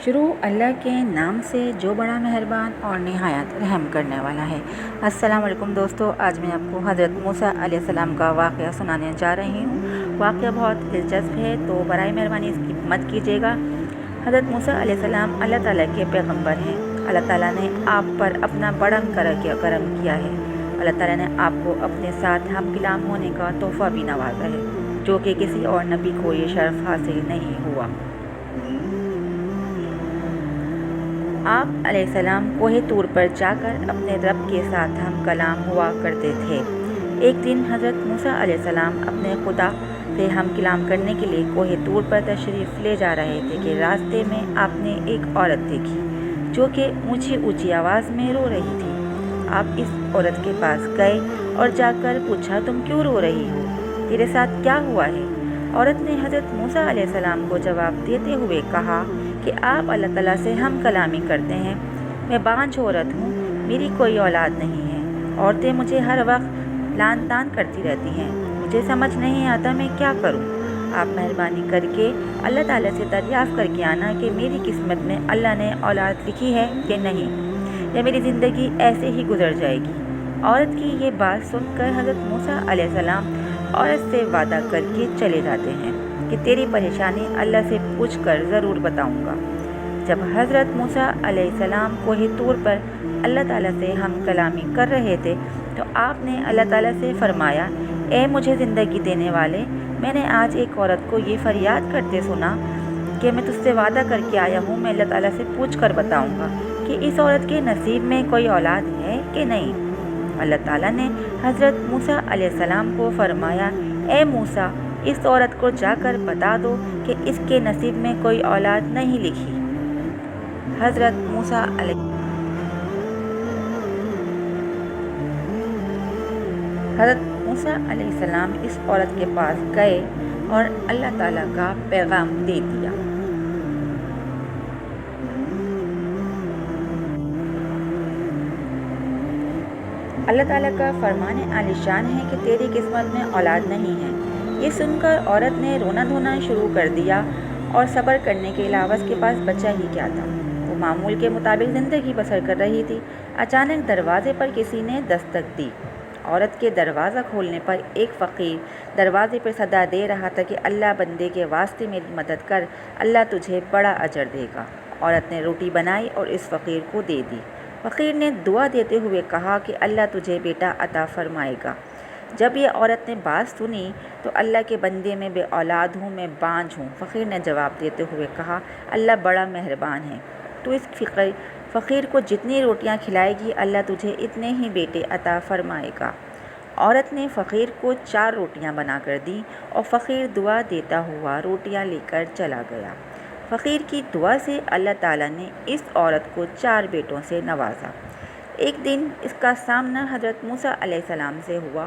شروع اللہ کے نام سے جو بڑا مہربان اور نہایت رحم کرنے والا ہے۔ السلام علیکم دوستو، آج میں آپ کو حضرت موسیٰ علیہ السلام کا واقعہ سنانے جا رہی ہوں۔ واقعہ بہت دلچسپ ہے، تو برائے مہربانی اس کی مت کیجیے گا۔ حضرت موسیٰ علیہ السلام اللہ تعالیٰ کے پیغمبر ہیں۔ اللہ تعالیٰ نے آپ پر اپنا بڑا کرم کیا ہے۔ اللہ تعالیٰ نے آپ کو اپنے ساتھ ہم کلام ہونے کا تحفہ بھی نوازا ہے، جو کہ کسی اور نبی کو یہ شرف حاصل نہیں ہوا۔ آپ علیہ السلام کوہ طور پر جا کر اپنے رب کے ساتھ ہم کلام ہوا کرتے تھے۔ ایک دن حضرت موسیٰ علیہ السلام اپنے خدا سے ہم کلام کرنے کے لیے کوہ طور پر تشریف لے جا رہے تھے کہ راستے میں آپ نے ایک عورت دیکھی جو کہ اونچی اونچی آواز میں رو رہی تھی۔ آپ اس عورت کے پاس گئے اور جا کر پوچھا، تم کیوں رو رہی ہو؟ تیرے ساتھ کیا ہوا ہے؟ عورت نے حضرت موسیٰ علیہ السلام کو جواب دیتے ہوئے کہا کہ آپ اللہ تعالیٰ سے ہم کلامی کرتے ہیں، میں بانجھ عورت ہوں، میری کوئی اولاد نہیں ہے، عورتیں مجھے ہر وقت لان تان کرتی رہتی ہیں، مجھے سمجھ نہیں آتا میں کیا کروں۔ آپ مہربانی کر کے اللہ تعالیٰ سے دریافت کر کے آنا کہ میری قسمت میں اللہ نے اولاد لکھی ہے کہ نہیں، یا میری زندگی ایسے ہی گزر جائے گی۔ عورت کی یہ بات سن کر حضرت موسیٰ علیہ السلام عورت سے وعدہ کر کے چلے جاتے ہیں کہ تیری پریشانی اللہ سے پوچھ کر ضرور بتاؤں گا۔ جب حضرت موسیٰ علیہ السلام کوہ طور پر اللہ تعالیٰ سے ہم کلامی کر رہے تھے تو آپ نے اللہ تعالیٰ سے فرمایا، اے مجھے زندگی دینے والے، میں نے آج ایک عورت کو یہ فریاد کرتے سنا کہ میں تجھ سے وعدہ کر کے آیا ہوں، میں اللہ تعالیٰ سے پوچھ کر بتاؤں گا کہ اس عورت کے نصیب میں کوئی اولاد ہے کہ نہیں۔ اللہ تعالیٰ نے حضرت موسیٰ علیہ السلام کو فرمایا، اے موسیٰ، اس عورت کو جا کر بتا دو کہ اس کے نصیب میں کوئی اولاد نہیں لکھی۔ حضرت موسیٰ علیہ السلام اس عورت کے پاس گئے اور اللہ تعالیٰ کا پیغام دے دیا۔ اللہ تعالیٰ کا فرمان عالی شان ہے کہ تیری قسمت میں اولاد نہیں ہے۔ یہ سن کر عورت نے رونا دھونا شروع کر دیا اور صبر کرنے کے علاوہ اس کے پاس بچہ ہی کیا تھا۔ وہ معمول کے مطابق زندگی بسر کر رہی تھی۔ اچانک دروازے پر کسی نے دستک دی۔ عورت کے دروازہ کھولنے پر ایک فقیر دروازے پر صدا دے رہا تھا کہ اللہ بندے کے واسطے میری مدد کر، اللہ تجھے بڑا اجر دے گا۔ عورت نے روٹی بنائی اور اس فقیر کو دے دی۔ فقیر نے دعا دیتے ہوئے کہا کہ اللہ تجھے بیٹا عطا فرمائے گا۔ جب یہ عورت نے بات سنی تو اللہ کے بندے میں بے اولاد ہوں، میں بانجھ ہوں۔ فقیر نے جواب دیتے ہوئے کہا، اللہ بڑا مہربان ہے، تو اس فقیر کو جتنی روٹیاں کھلائے گی اللہ تجھے اتنے ہی بیٹے عطا فرمائے گا۔ عورت نے فقیر کو 4 روٹیاں بنا کر دیں اور فقیر دعا دیتا ہوا روٹیاں لے کر چلا گیا۔ فقیر کی دعا سے اللہ تعالیٰ نے اس عورت کو 4 بیٹوں سے نوازا۔ ایک دن اس کا سامنا حضرت موسیٰ علیہ السلام سے ہوا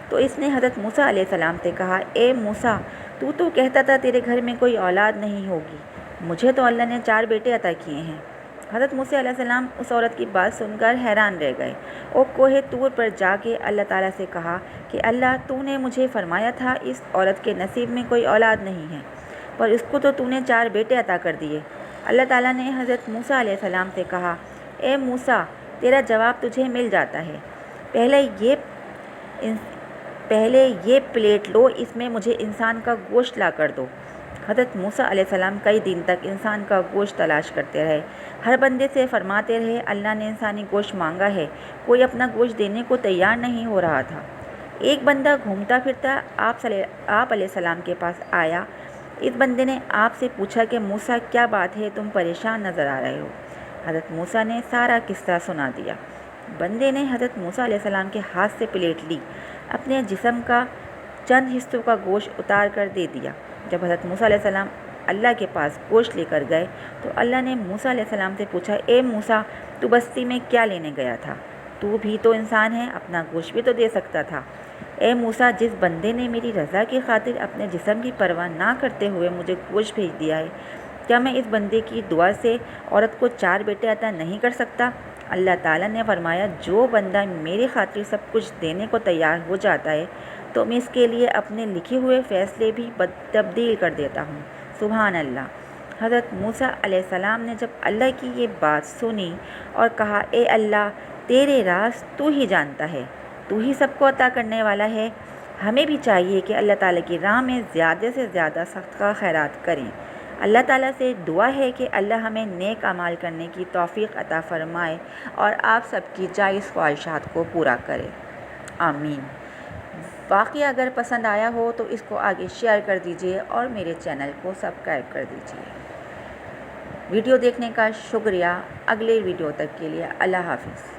تو اس نے حضرت موسیٰ علیہ السلام سے کہا، اے موسیٰ، تو کہتا تھا تیرے گھر میں کوئی اولاد نہیں ہوگی، مجھے تو اللہ نے 4 بیٹے عطا کیے ہیں۔ حضرت موسیٰ علیہ السلام اس عورت کی بات سن کر حیران رہ گئے اور کوہ طور پر جا کے اللہ تعالیٰ سے کہا کہ اللہ، تو نے مجھے فرمایا تھا اس عورت کے نصیب میں کوئی اولاد نہیں ہے، پر اس کو تو نے 4 بیٹے عطا کر دیے۔ اللہ تعالیٰ نے حضرت موسیٰ علیہ السلام سے کہا، اے موسیٰ، تیرا جواب تجھے مل جاتا ہے، پہلے یہ پلیٹ لو، اس میں مجھے انسان کا گوشت لا کر دو۔ حضرت موسیٰ علیہ السلام کئی دن تک انسان کا گوشت تلاش کرتے رہے، ہر بندے سے فرماتے رہے، اللہ نے انسانی گوشت مانگا ہے، کوئی اپنا گوشت دینے کو تیار نہیں ہو رہا تھا۔ ایک بندہ گھومتا پھرتا آپ علیہ السلام کے پاس آیا۔ اس بندے نے آپ سے پوچھا کہ موسیٰ، کیا بات ہے، تم پریشان نظر آ رہے ہو؟ حضرت موسیٰ نے سارا قصہ سنا دیا۔ بندے نے حضرت موسیٰ علیہ السلام کے ہاتھ سے پلیٹ لی، اپنے جسم کا چند حصوں کا گوشت اتار کر دے دیا۔ جب حضرت موسیٰ علیہ السلام اللہ کے پاس گوشت لے کر گئے تو اللہ نے موسیٰ علیہ السلام سے پوچھا، اے موسیٰ، تو بستی میں کیا لینے گیا تھا؟ تو بھی تو انسان ہے، اپنا گوشت بھی تو دے سکتا تھا۔ اے موسیٰ، جس بندے نے میری رضا کی خاطر اپنے جسم کی پرواہ نہ کرتے ہوئے مجھے گوشت بھیج دیا ہے، کیا میں اس بندے کی دعا سے عورت کو 4 بیٹے عطا نہیں کر سکتا؟ اللہ تعالیٰ نے فرمایا، جو بندہ میری خاطر سب کچھ دینے کو تیار ہو جاتا ہے تو میں اس کے لیے اپنے لکھے ہوئے فیصلے بھی تبدیل کر دیتا ہوں۔ سبحان اللہ۔ حضرت موسیٰ علیہ السلام نے جب اللہ کی یہ بات سنی اور کہا اے اللہ تیرے راز تو ہی جانتا ہے، تو ہی سب کو عطا کرنے والا ہے، ہمیں بھی چاہیے کہ اللہ تعالیٰ کی راہ میں زیادہ سے زیادہ صدقہ خیرات کریں۔ اللہ تعالیٰ سے دعا ہے کہ اللہ ہمیں نیک اعمال کرنے کی توفیق عطا فرمائے اور آپ سب کی جائز خواہشات کو پورا کرے، آمین۔ واقعہ اگر پسند آیا ہو تو اس کو آگے شیئر کر دیجئے اور میرے چینل کو سبسکرائب کر دیجئے۔ ویڈیو دیکھنے کا شکریہ۔ اگلے ویڈیو تک کے لیے اللہ حافظ۔